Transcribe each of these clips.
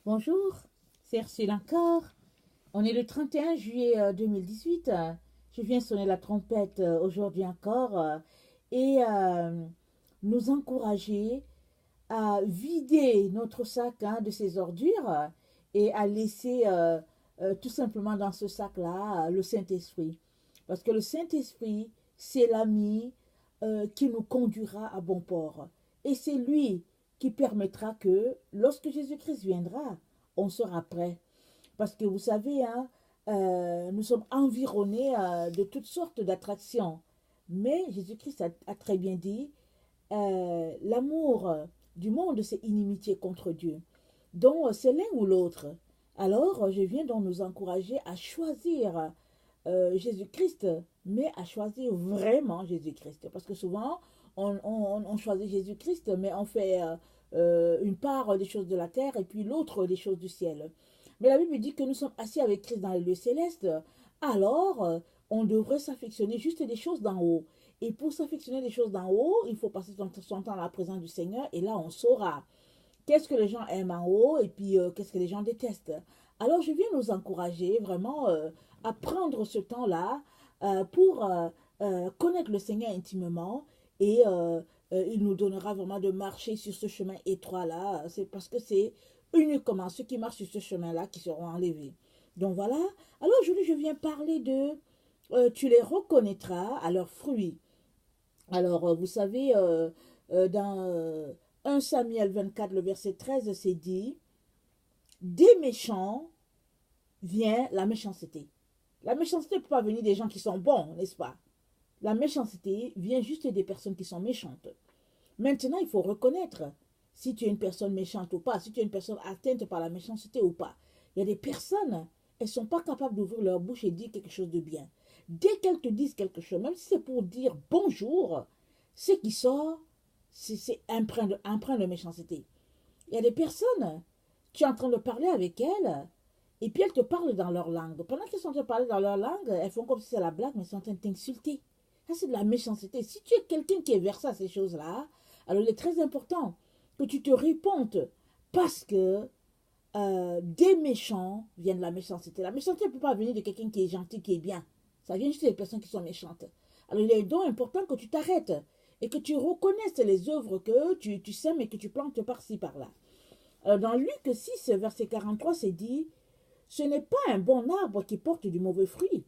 Bonjour, c'est Ursule encore. On est le 31 juillet 2018. Je viens sonner la trompette aujourd'hui encore et nous encourager à vider notre sac de ses ordures et à laisser tout simplement dans ce sac-là le Saint-Esprit. Parce que le Saint-Esprit, c'est l'ami qui nous conduira à bon port. Et c'est lui qui permettra que lorsque Jésus-Christ viendra, on sera prêt. Parce que vous savez, nous sommes environnés de toutes sortes d'attractions. Mais Jésus-Christ a très bien dit, l'amour du monde, c'est inimitié contre Dieu. Donc, c'est l'un ou l'autre. Alors, je viens donc nous encourager à choisir Jésus-Christ, mais à choisir vraiment Jésus-Christ. Parce que souvent, on choisit Jésus-Christ, mais on fait une part des choses de la terre et puis l'autre des choses du ciel. Mais la Bible dit que nous sommes assis avec Christ dans les lieux célestes, alors on devrait s'affectionner juste des choses d'en haut. Et pour s'affectionner des choses d'en haut, il faut passer son temps à la présence du Seigneur et là on saura qu'est-ce que les gens aiment en haut et puis qu'est-ce que les gens détestent. Alors je viens nous encourager vraiment à prendre ce temps-là pour connaître le Seigneur intimement et il nous donnera vraiment de marcher sur ce chemin étroit-là. C'est parce que c'est uniquement ceux qui marchent sur ce chemin-là qui seront enlevés. Donc voilà. Alors aujourd'hui je viens parler de tu les reconnaîtras à leurs fruits. Alors, vous savez, dans 1 Samuel 24, le verset 13, c'est dit, des méchants vient la méchanceté. La méchanceté ne peut pas venir des gens qui sont bons, n'est-ce pas? La méchanceté vient juste des personnes qui sont méchantes. Maintenant, il faut reconnaître si tu es une personne méchante ou pas, si tu es une personne atteinte par la méchanceté ou pas. Il y a des personnes, elles ne sont pas capables d'ouvrir leur bouche et dire quelque chose de bien. Dès qu'elles te disent quelque chose, même si c'est pour dire bonjour, ce qui sort, c'est empreint de méchanceté. Il y a des personnes, tu es en train de parler avec elles, et puis elles te parlent dans leur langue. Pendant qu'elles sont en train de parler dans leur langue, elles font comme si c'est la blague, mais elles sont en train de t'insulter. Ça, c'est de la méchanceté. Si tu es quelqu'un qui est versé à ces choses-là, alors il est très important que tu te répondes parce que des méchants viennent de la méchanceté. La méchanceté ne peut pas venir de quelqu'un qui est gentil, qui est bien. Ça vient juste des personnes qui sont méchantes. Alors il est donc important que tu t'arrêtes et que tu reconnaisses les œuvres que tu sèmes et que tu plantes par-ci, par-là. Dans Luc 6, verset 43, c'est dit, ce n'est pas un bon arbre qui porte du mauvais fruit,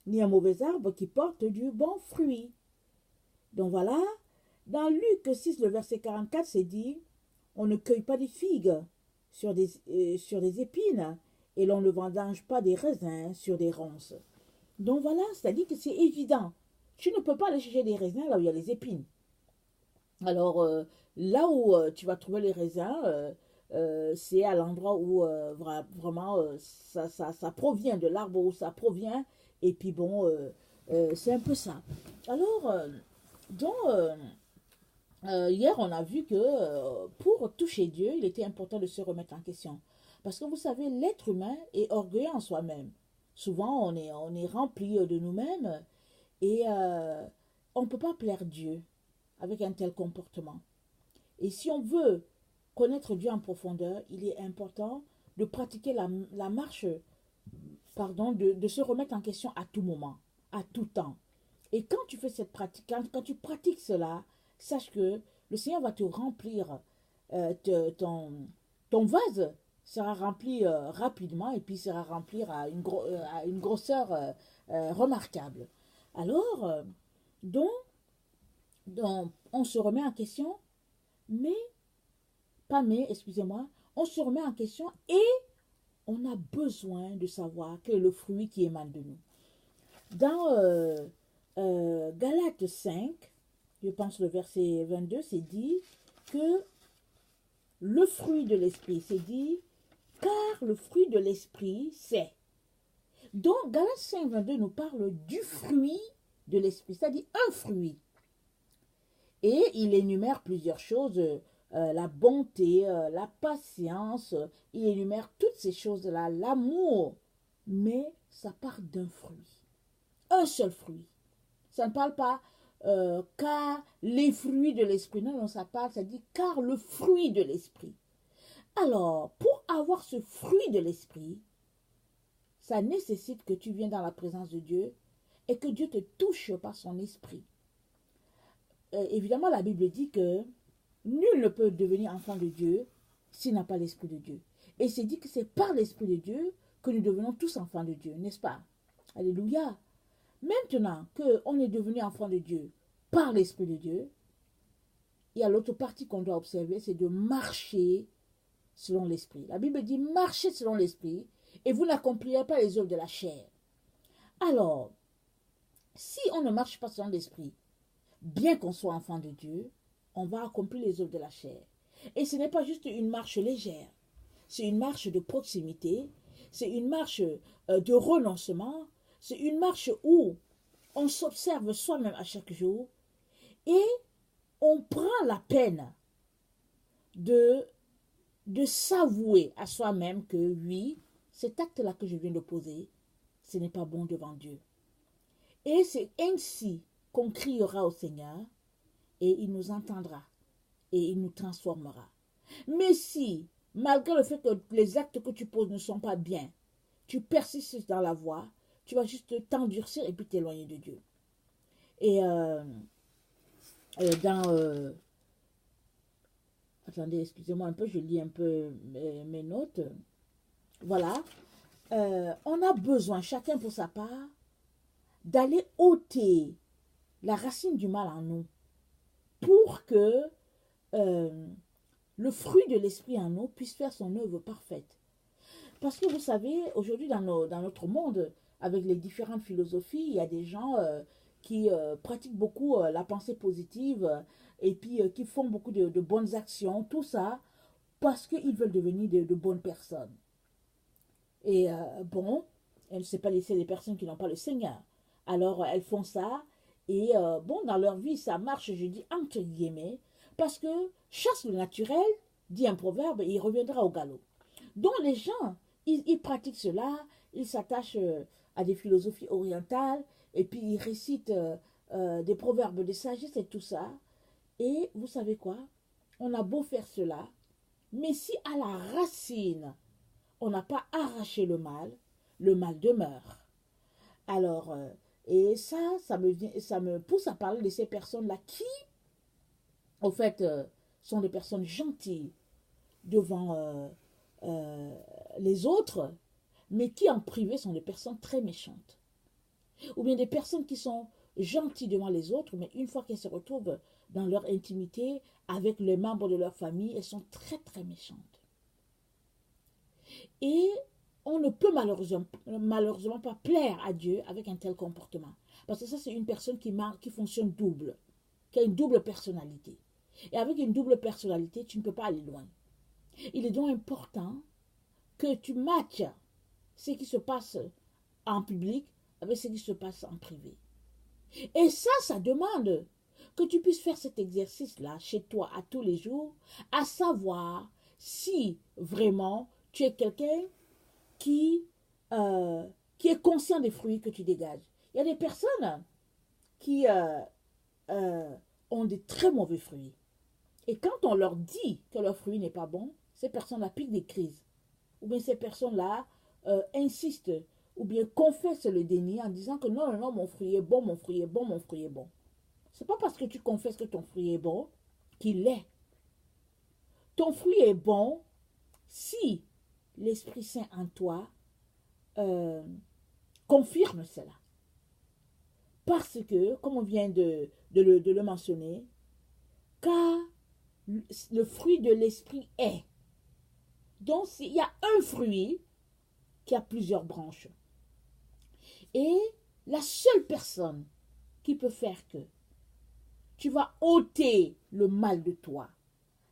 ni un mauvais arbre qui porte du bon fruit. Donc voilà, dans Luc 6, le verset 44, c'est dit, on ne cueille pas des figues sur des épines, et l'on ne vendange pas des raisins sur des ronces. Donc voilà, c'est-à-dire que c'est évident. Tu ne peux pas aller chercher des raisins là où il y a les épines. Alors, là où tu vas trouver les raisins, c'est à l'endroit où vraiment ça provient de l'arbre où ça provient. Et puis bon, c'est un peu ça. Alors, donc, hier, on a vu que pour toucher Dieu, il était important de se remettre en question. Parce que vous savez, l'être humain est orgueilleux en soi-même. Souvent, on est rempli de nous-mêmes et on ne peut pas plaire Dieu avec un tel comportement. Et si on veut connaître Dieu en profondeur, il est important de pratiquer la marche, pardon, de se remettre en question à tout moment, à tout temps. Et quand tu fais cette pratique, quand tu pratiques cela, sache que le Seigneur va te remplir, ton vase sera rempli rapidement et puis sera rempli à une grosseur remarquable. Alors, donc, donc, on se remet en question, mais, pas mais, excusez-moi, on se remet en question et on a besoin de savoir quel est le fruit qui émane de nous. Dans Galates 5, je pense le verset 22, c'est dit que le fruit de l'esprit, c'est dit, car le fruit de l'esprit, c'est. Donc Galates 5, 22 nous parle du fruit de l'esprit, c'est-à-dire un fruit. Et il énumère plusieurs choses, la bonté, la patience, il énumère toutes ces choses-là, l'amour. Mais ça part d'un fruit, un seul fruit. Ça ne parle pas car les fruits de l'esprit. Non, non, ça parle, ça dit car le fruit de l'esprit. Alors, pour avoir ce fruit de l'esprit, ça nécessite que tu viennes dans la présence de Dieu et que Dieu te touche par son esprit. Évidemment, la Bible dit que nul ne peut devenir enfant de Dieu s'il n'a pas l'esprit de Dieu. Et c'est dit que c'est par l'esprit de Dieu que nous devenons tous enfants de Dieu, n'est-ce pas? Alléluia. Maintenant qu'on est devenu enfant de Dieu par l'esprit de Dieu, il y a l'autre partie qu'on doit observer, c'est de marcher selon l'esprit. La Bible dit marchez selon l'esprit et vous n'accomplirez pas les œuvres de la chair. Alors, si on ne marche pas selon l'esprit, bien qu'on soit enfant de Dieu, on va accomplir les œuvres de la chair. Et ce n'est pas juste une marche légère, c'est une marche de proximité, c'est une marche de renoncement, c'est une marche où on s'observe soi-même à chaque jour et on prend la peine de s'avouer à soi-même que oui, cet acte-là que je viens de poser, ce n'est pas bon devant Dieu. Et c'est ainsi qu'on criera au Seigneur et il nous entendra et il nous transformera. Mais si, malgré le fait que les actes que tu poses ne sont pas bien, tu persistes dans la voie, tu vas juste t'endurcir et puis t'éloigner de Dieu. Et attendez, excusez-moi un peu, je lis un peu mes notes. Voilà. On a besoin, chacun pour sa part, d'aller ôter la racine du mal en nous pour que le fruit de l'esprit en nous puisse faire son œuvre parfaite. Parce que vous savez, aujourd'hui dans notre monde, avec les différentes philosophies, il y a des gens qui pratiquent beaucoup la pensée positive et puis qui font beaucoup de bonnes actions, tout ça, parce qu'ils veulent devenir de bonnes personnes. Et bon, elles ne savent pas laisser les personnes qui n'ont pas le Seigneur. Alors elles font ça et bon, dans leur vie, ça marche, je dis entre guillemets, parce que chasse le naturel, dit un proverbe, et il reviendra au galop. Donc les gens, ils pratiquent cela, ils s'attachent à des philosophies orientales, et puis ils récitent des proverbes de sagesse et tout ça. Et vous savez quoi? On a beau faire cela, mais si à la racine, on n'a pas arraché le mal demeure. Alors, et ça me pousse à parler de ces personnes-là qui, au fait, sont des personnes gentilles devant les autres, mais qui en privé sont des personnes très méchantes. Ou bien des personnes qui sont gentilles devant les autres, mais une fois qu'elles se retrouvent dans leur intimité avec les membres de leur famille, elles sont très très méchantes. Et on ne peut malheureusement pas plaire à Dieu avec un tel comportement. Parce que ça, c'est une personne qui fonctionne double, qui a une double personnalité. Et avec une double personnalité, tu ne peux pas aller loin. Il est donc important que tu matches ce qui se passe en public avec ce qui se passe en privé. Et ça demande que tu puisses faire cet exercice-là chez toi à tous les jours, à savoir si vraiment tu es quelqu'un qui est conscient des fruits que tu dégages. Il y a des personnes qui ont des très mauvais fruits. Et quand on leur dit que leur fruit n'est pas bon, ces personnes-là piquent des crises. Ou bien ces personnes-là insistent ou bien confessent le déni en disant que non, non, non, mon fruit est bon, mon fruit est bon, mon fruit est bon. Ce n'est pas parce que tu confesses que ton fruit est bon qu'il l'est. Ton fruit est bon si l'Esprit Saint en toi confirme cela. Parce que, comme on vient de le mentionner, car le fruit de l'Esprit est. Donc, il y a un fruit qui a plusieurs branches. Et la seule personne qui peut faire que tu vas ôter le mal de toi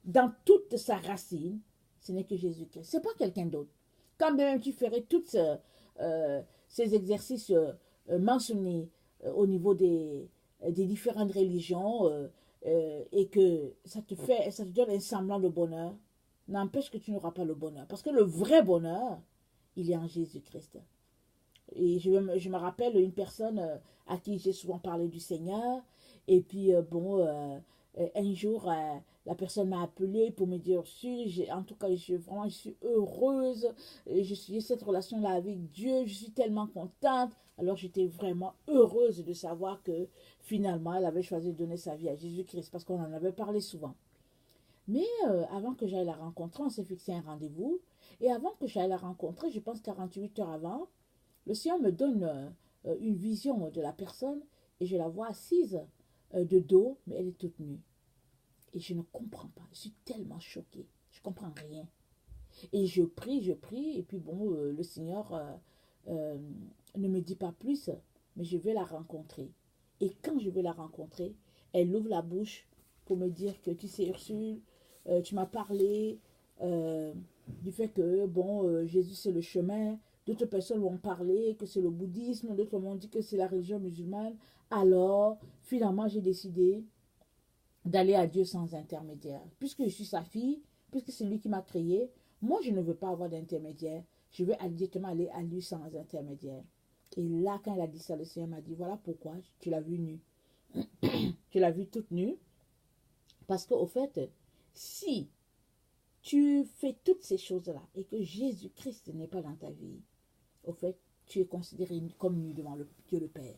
dans toute sa racine, ce n'est que Jésus-Christ. Ce n'est pas quelqu'un d'autre. Quand même tu ferais tous ces exercices mentionnés au niveau des différentes religions et que ça te donne un semblant de bonheur, n'empêche que tu n'auras pas le bonheur. Parce que le vrai bonheur, il est en Jésus-Christ. Et je me rappelle une personne à qui j'ai souvent parlé du Seigneur. Et puis, un jour, la personne m'a appelé pour me dire, en tout cas, je suis heureuse, j'ai cette relation-là avec Dieu, je suis tellement contente. Alors j'étais vraiment heureuse de savoir que finalement, elle avait choisi de donner sa vie à Jésus-Christ, parce qu'on en avait parlé souvent. Mais avant que j'aille la rencontrer, on s'est fixé un rendez-vous. Et avant que j'aille la rencontrer, je pense 48 heures avant, le Seigneur me donne une vision de la personne et je la vois assise de dos, mais elle est toute nue. Et je ne comprends pas. Je suis tellement choquée. Je ne comprends rien. Et je prie. Et puis bon, le Seigneur ne me dit pas plus, mais je vais la rencontrer. Et quand je vais la rencontrer, elle ouvre la bouche pour me dire que tu sais, Ursule, tu m'as parlé du fait que, bon, Jésus c'est le chemin. D'autres personnes m'ont parlé que c'est le bouddhisme. D'autres m'ont dit que c'est la religion musulmane. Alors, finalement, j'ai décidé d'aller à Dieu sans intermédiaire. Puisque je suis sa fille, puisque c'est lui qui m'a créé, moi je ne veux pas avoir d'intermédiaire. Je veux directement aller à lui sans intermédiaire. Et là, quand elle a dit ça, le Seigneur m'a dit, voilà pourquoi tu l'as vue nue. Tu l'as vue toute nue. Parce qu'au fait, si tu fais toutes ces choses-là et que Jésus-Christ n'est pas dans ta vie, au fait, tu es considéré comme nu devant Dieu le Père.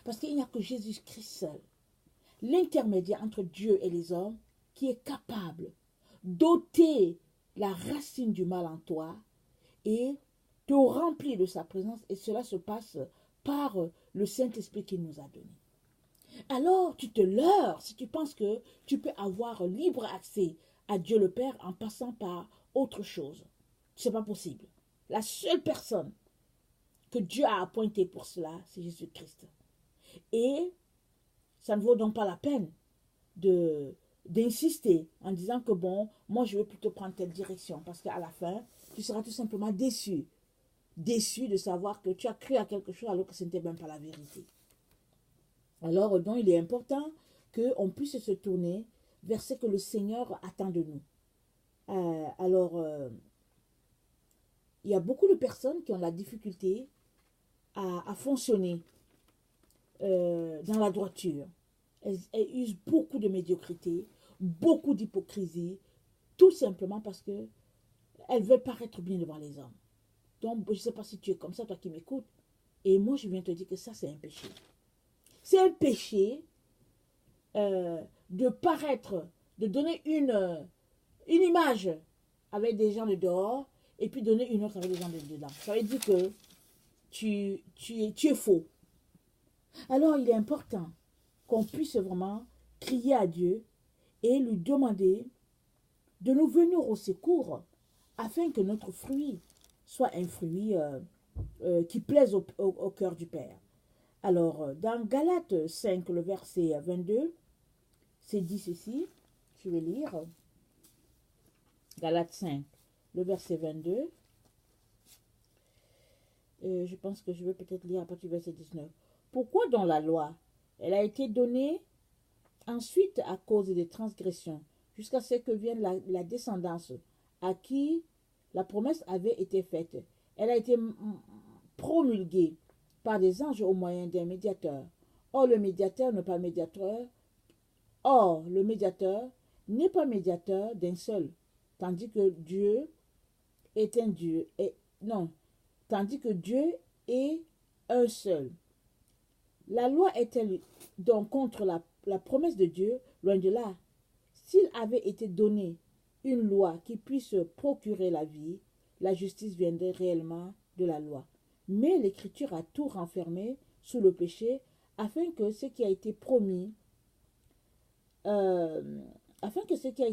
Parce qu'il n'y a que Jésus-Christ seul, l'intermédiaire entre Dieu et les hommes, qui est capable d'ôter la racine du mal en toi et te remplir de sa présence. Et cela se passe par le Saint-Esprit qu'il nous a donné. Alors tu te leurres si tu penses que tu peux avoir libre accès à Dieu le Père en passant par autre chose. Ce n'est pas possible. La seule personne que Dieu a appointée pour cela, c'est Jésus-Christ. Et ça ne vaut donc pas la peine d'insister en disant que bon, moi je vais plutôt prendre telle direction parce qu'à la fin, tu seras tout simplement déçu. Déçu de savoir que tu as cru à quelque chose alors que ce n'était même pas la vérité. Alors donc il est important qu'on puisse se tourner vers ce que le Seigneur attend de nous. Il y a beaucoup de personnes qui ont la difficulté à fonctionner dans la droiture. Elles usent beaucoup de médiocrité, beaucoup d'hypocrisie, tout simplement parce qu'elles veulent paraître bien devant les hommes. Donc, je ne sais pas si tu es comme ça, toi qui m'écoutes, et moi je viens te dire que ça c'est un péché. C'est un péché de paraître, de donner une image avec des gens de dehors, et puis donner une autre avec des gens de dedans. Ça veut dire que tu es faux. Alors il est important qu'on puisse vraiment crier à Dieu et lui demander de nous venir au secours afin que notre fruit soit un fruit qui plaise au cœur du Père. Alors, dans Galates 5, le verset 22, c'est dit ceci, je vais lire. Galates 5, le verset 22. Je pense que je vais peut-être lire à partir du verset 19. Pourquoi dans la loi, elle a été donnée ensuite à cause des transgressions, jusqu'à ce que vienne la descendance à qui la promesse avait été faite. Elle a été promulguée par des anges au moyen d'un médiateur. Or, le médiateur n'est pas médiateur. Or, le médiateur n'est pas médiateur d'un seul, tandis que Dieu est un Dieu. Tandis que Dieu est un seul. La loi est-elle donc contre la promesse de Dieu? Loin de là. S'il avait été donné une loi qui puisse procurer la vie, la justice viendrait réellement de la loi. Mais l'Écriture a tout renfermé sous le péché afin que ce qui a été promis, ce qui a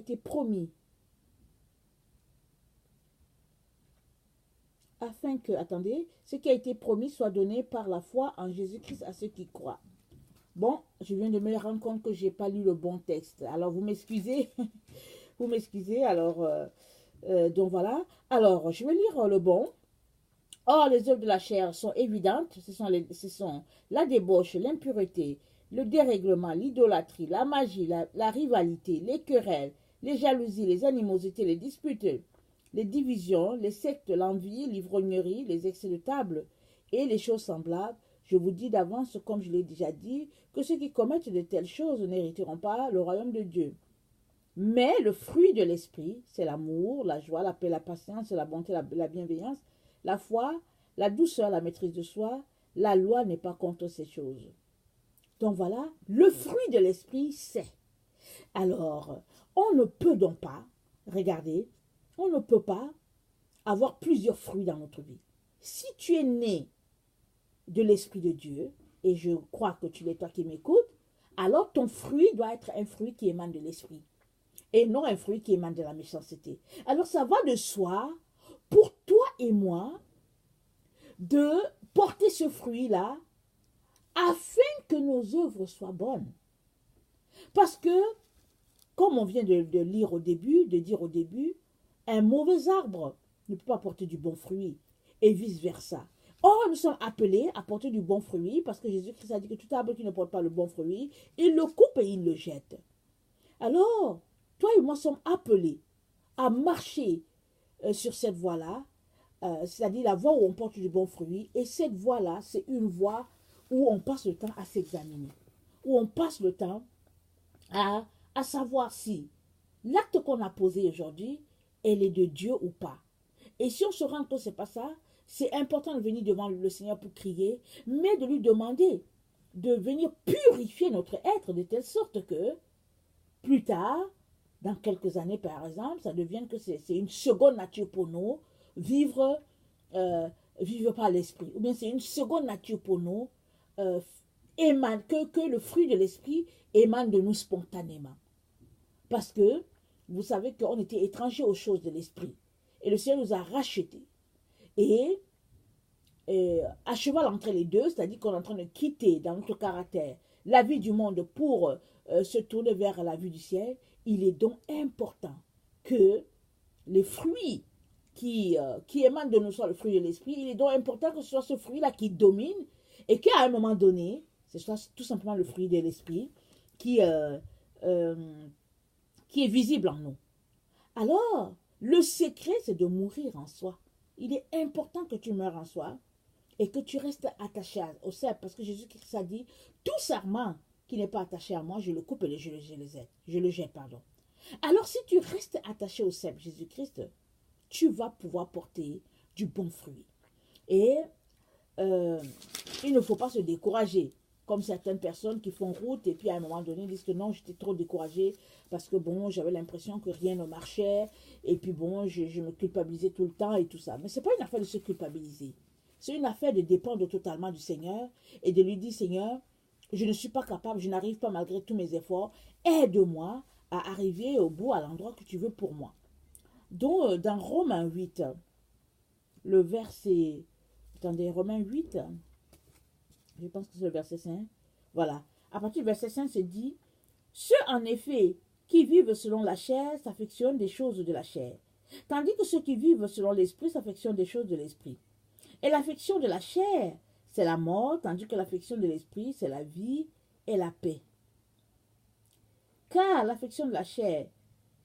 été promis soit donné par la foi en Jésus-Christ à ceux qui croient. Bon, je viens de me rendre compte que je n'ai pas lu le bon texte. Alors, vous m'excusez. Vous m'excusez. Alors, donc voilà. Alors, je vais lire le bon. Or, les œuvres de la chair sont évidentes. Ce sont la débauche, l'impureté, le dérèglement, l'idolâtrie, la magie, la rivalité, les querelles, les jalousies, les animosités, les disputes, les divisions, les sectes, l'envie, l'ivrognerie, les excès de table et les choses semblables, Je vous dis d'avance, comme je l'ai déjà dit, que ceux qui commettent de telles choses n'hériteront pas le royaume de Dieu. Mais le fruit de l'esprit, c'est l'amour, la joie, la paix, la patience, la bonté, la bienveillance, la foi, la douceur, la maîtrise de soi. La loi n'est pas contre ces choses. Donc voilà, le fruit de l'esprit, c'est. Alors, on ne peut donc pas, regardez, on ne peut pas avoir plusieurs fruits dans notre vie. Si tu es né de l'Esprit de Dieu, et je crois que tu l'es toi qui m'écoutes, alors ton fruit doit être un fruit qui émane de l'Esprit, et non un fruit qui émane de la méchanceté. Alors ça va de soi, pour toi et moi, de porter ce fruit-là, afin que nos œuvres soient bonnes. Parce que, comme on vient de lire au début, de dire au début, un mauvais arbre ne peut pas porter du bon fruit, et vice-versa. Or, nous sommes appelés à porter du bon fruit, parce que Jésus-Christ a dit que tout arbre qui ne porte pas le bon fruit, il le coupe et il le jette. Alors, toi et moi sommes appelés à marcher sur cette voie-là, c'est-à-dire la voie où on porte du bon fruit, et cette voie-là, c'est une voie où on passe le temps à s'examiner, où on passe le temps à savoir si l'acte qu'on a posé aujourd'hui, elle est de Dieu ou pas. Et si on se rend compte que ce n'est pas ça, c'est important de venir devant le Seigneur pour crier, mais de lui demander de venir purifier notre être de telle sorte que plus tard, dans quelques années par exemple, ça devienne que c'est une seconde nature pour nous, vivre par l'esprit. Ou bien c'est une seconde nature pour nous, que le fruit de l'esprit émane de nous spontanément. Parce que vous savez qu'on était étrangers aux choses de l'esprit. Et le Seigneur nous a rachetés. Et à cheval entre les deux, c'est-à-dire qu'on est en train de quitter dans notre caractère la vie du monde pour se tourner vers la vie du ciel, il est donc important que les fruits qui émanent de nous soient le fruit de l'esprit. Il est donc important que ce soit ce fruit-là qui domine et qu'à un moment donné, ce soit tout simplement le fruit de l'esprit qui est visible en nous. Alors, le secret, c'est de mourir en soi. Il est important que tu meurs en soi et que tu restes attaché au cep, parce que Jésus-Christ a dit, tout serment qui n'est pas attaché à moi, je le coupe et je le jette, pardon. Alors, si tu restes attaché au cep, Jésus-Christ, tu vas pouvoir porter du bon fruit. Et il ne faut pas se décourager, comme certaines personnes qui font route et puis à un moment donné disent que non, j'étais trop découragée parce que bon, j'avais l'impression que rien ne marchait et puis bon, je me culpabilisais tout le temps et tout ça. Mais ce n'est pas une affaire de se culpabiliser. C'est une affaire de dépendre totalement du Seigneur et de lui dire, Seigneur, je ne suis pas capable, je n'arrive pas malgré tous mes efforts, aide-moi à arriver au bout, à l'endroit que tu veux pour moi. Donc, dans Romains 8, le verset, attendez, Romains 8, je pense que c'est le verset 5, voilà. À partir du verset 5, c'est dit, ceux en effet qui vivent selon la chair s'affectionnent des choses de la chair, tandis que ceux qui vivent selon l'esprit s'affectionnent des choses de l'esprit. Et l'affection de la chair, c'est la mort, tandis que l'affection de l'esprit, c'est la vie et la paix. Car l'affection de la chair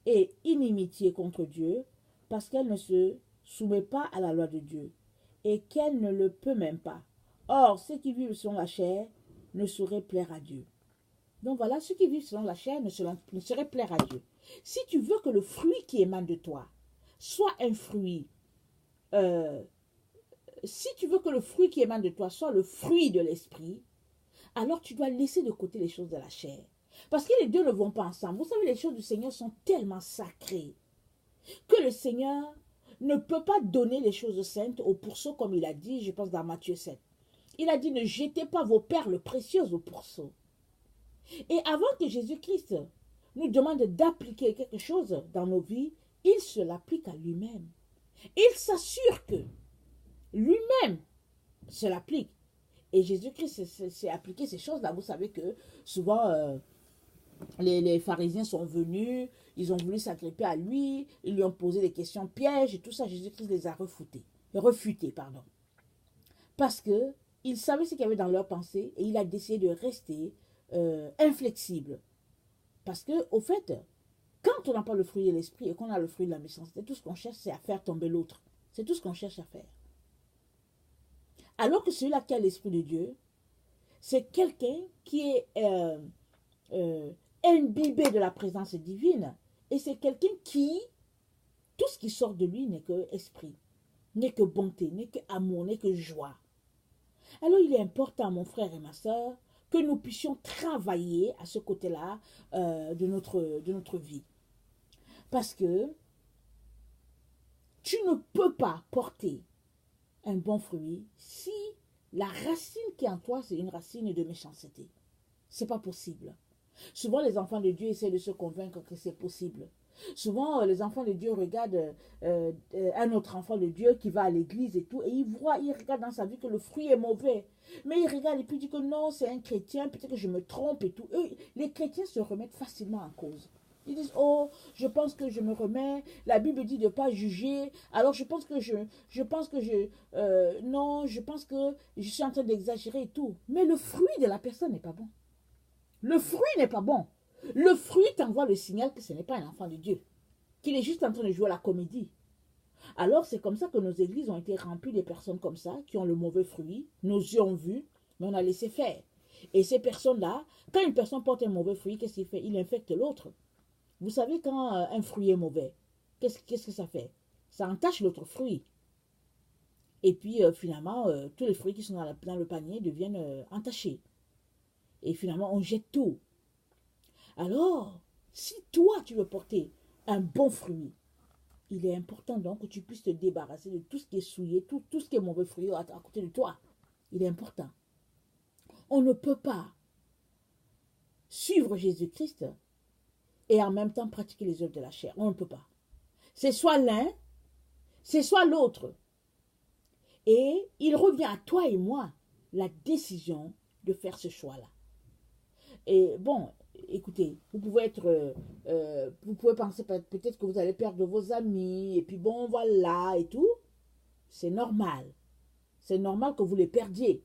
est inimitié contre Dieu, parce qu'elle ne se soumet pas à la loi de Dieu, et qu'elle ne le peut même pas. Or, ceux qui vivent selon la chair ne sauraient plaire à Dieu. Donc voilà, ceux qui vivent selon la chair ne sauraient plaire à Dieu. Si tu veux que le fruit qui émane de toi soit un fruit, si tu veux que le fruit qui émane de toi soit le fruit de l'esprit, alors tu dois laisser de côté les choses de la chair. Parce que les deux ne vont pas ensemble. Vous savez, les choses du Seigneur sont tellement sacrées que le Seigneur ne peut pas donner les choses saintes aux pourceaux, comme il a dit, je pense dans Matthieu 7. Il a dit, ne jetez pas vos perles précieuses aux pourceaux. Et avant que Jésus-Christ nous demande d'appliquer quelque chose dans nos vies, il se l'applique à lui-même. Il s'assure que lui-même se l'applique. Et Jésus-Christ s'est appliqué ces choses-là. Vous savez que souvent, les pharisiens sont venus, ils ont voulu s'agripper à lui, ils lui ont posé des questions pièges et tout ça. Jésus-Christ les a refutés. Parce qu'il savait ce qu'il y avait dans leur pensée et il a décidé de rester inflexible. Parce que, au fait, quand on n'a pas le fruit de l'esprit et qu'on a le fruit de la méchanceté, tout ce qu'on cherche, c'est à faire tomber l'autre. C'est tout ce qu'on cherche à faire. Alors que celui-là qui a l'esprit de Dieu, c'est quelqu'un qui est imbibé de la présence divine. Et c'est quelqu'un qui, tout ce qui sort de lui n'est que esprit, n'est que bonté, n'est que amour, n'est que joie. Alors il est important, mon frère et ma soeur, que nous puissions travailler à ce côté-là de notre vie. Parce que tu ne peux pas porter un bon fruit si la racine qui est en toi, c'est une racine de méchanceté. C'est pas possible. Souvent, les enfants de Dieu essaient de se convaincre que c'est possible. Souvent, les enfants de Dieu regardent un autre enfant de Dieu qui va à l'église et tout, et ils regardent dans sa vie que le fruit est mauvais. Mais ils regardent et puis ils disent que non, c'est un chrétien, peut-être que je me trompe et tout. Eux, les chrétiens se remettent facilement en cause. Ils disent, oh, je pense que je me remets, la Bible dit de ne pas juger, alors je pense que non, je pense que je suis en train d'exagérer et tout. Mais le fruit de la personne n'est pas bon. Le fruit n'est pas bon. Le fruit t'envoie le signal que ce n'est pas un enfant de Dieu, qu'il est juste en train de jouer la comédie. Alors c'est comme ça que nos églises ont été remplies de personnes comme ça, qui ont le mauvais fruit, nos yeux ont vu, mais on a laissé faire. Et ces personnes-là, quand une personne porte un mauvais fruit, qu'est-ce qu'il fait? Il infecte l'autre. Vous savez, quand un fruit est mauvais, qu'est-ce que ça fait? Ça entache l'autre fruit. Et puis finalement, tous les fruits qui sont dans le panier deviennent entachés. Et finalement, on jette tout. Alors, si toi, tu veux porter un bon fruit, il est important donc que tu puisses te débarrasser de tout ce qui est souillé, tout ce qui est mauvais fruit à côté de toi. Il est important. On ne peut pas suivre Jésus-Christ et en même temps pratiquer les œuvres de la chair. On ne peut pas. C'est soit l'un, c'est soit l'autre. Et il revient à toi et moi la décision de faire ce choix-là. Et bon, écoutez, vous pouvez penser peut-être que vous allez perdre vos amis, et puis bon, voilà, et tout. C'est normal. C'est normal que vous les perdiez.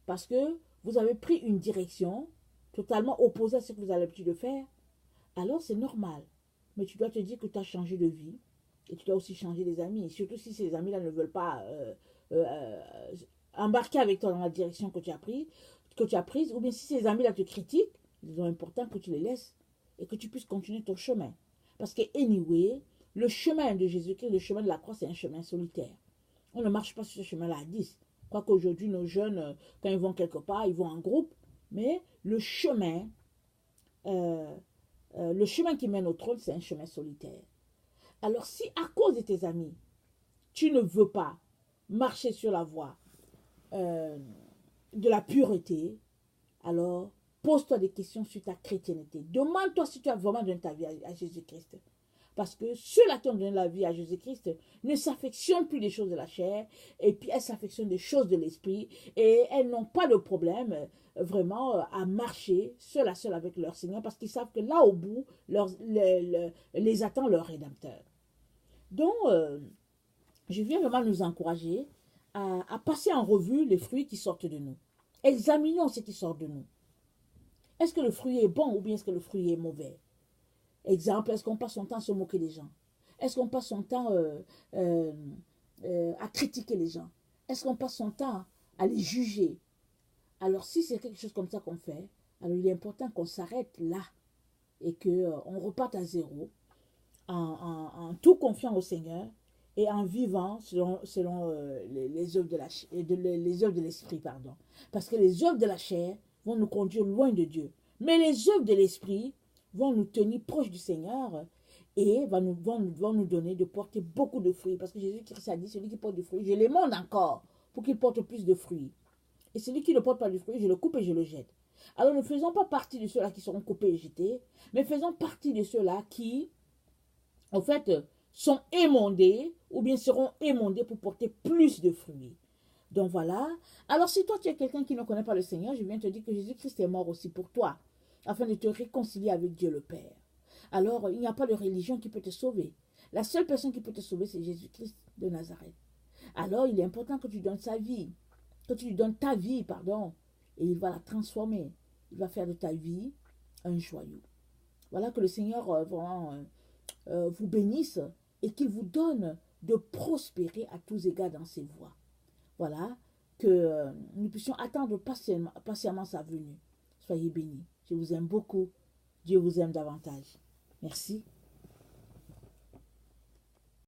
Parce que vous avez pris une direction totalement opposée à ce que vous avez l'habitude de faire. Alors c'est normal. Mais tu dois te dire que tu as changé de vie. Et tu dois aussi changer des amis. Et surtout si ces amis-là ne veulent pas embarquer avec toi dans la direction que tu as prise. Ou bien si ces amis-là te critiquent, il est important que tu les laisses et que tu puisses continuer ton chemin. Parce que, anyway, le chemin de Jésus-Christ, le chemin de la croix, c'est un chemin solitaire. On ne marche pas sur ce chemin-là à 10. Quoique aujourd'hui, nos jeunes, quand ils vont quelque part, ils vont en groupe. Mais le chemin qui mène au trône, c'est un chemin solitaire. Alors, si à cause de tes amis, tu ne veux pas marcher sur la voie de la pureté, alors pose-toi des questions sur ta chrétienté. Demande-toi si tu as vraiment donné ta vie à Jésus-Christ. Parce que ceux-là qui ont donné la vie à Jésus-Christ ne s'affectionnent plus des choses de la chair, et puis elles s'affectionnent des choses de l'esprit, et elles n'ont pas de problème vraiment à marcher seul à seul avec leur Seigneur, parce qu'ils savent que là au bout, les attend leur Rédempteur. Donc, je viens vraiment nous encourager à passer en revue les fruits qui sortent de nous. Examinons ce qui sort de nous. Est-ce que le fruit est bon ou bien est-ce que le fruit est mauvais? Exemple, est-ce qu'on passe son temps à se moquer des gens? Est-ce qu'on passe son temps à critiquer les gens? Est-ce qu'on passe son temps à les juger? Alors, si c'est quelque chose comme ça qu'on fait, alors il est important qu'on s'arrête là et qu'on reparte à zéro en tout confiant au Seigneur et en vivant selon les œuvres les œuvres de l'esprit, pardon. Parce que les œuvres de la chair vont nous conduire loin de Dieu. Mais les œuvres de l'esprit vont nous tenir proches du Seigneur et vont nous donner de porter beaucoup de fruits. Parce que Jésus-Christ a dit, celui qui porte du fruit, je l'émonde encore pour qu'il porte plus de fruits. Et celui qui ne porte pas de fruits, je le coupe et je le jette. Alors ne faisons pas partie de ceux-là qui seront coupés et jetés, mais faisons partie de ceux-là qui, en fait, sont émondés ou bien seront émondés pour porter plus de fruits. Donc voilà. Alors si toi tu es quelqu'un qui ne connaît pas le Seigneur, je viens te dire que Jésus-Christ est mort aussi pour toi, afin de te réconcilier avec Dieu le Père. Alors il n'y a pas de religion qui peut te sauver. La seule personne qui peut te sauver, c'est Jésus-Christ de Nazareth. Alors il est important que tu donnes sa vie, que tu lui donnes ta vie, pardon, et il va la transformer. Il va faire de ta vie un joyau. Voilà, que le Seigneur vous bénisse et qu'il vous donne de prospérer à tous égards dans ses voies. Voilà, que nous puissions attendre patiemment sa venue. Soyez bénis. Je vous aime beaucoup. Dieu vous aime davantage. Merci.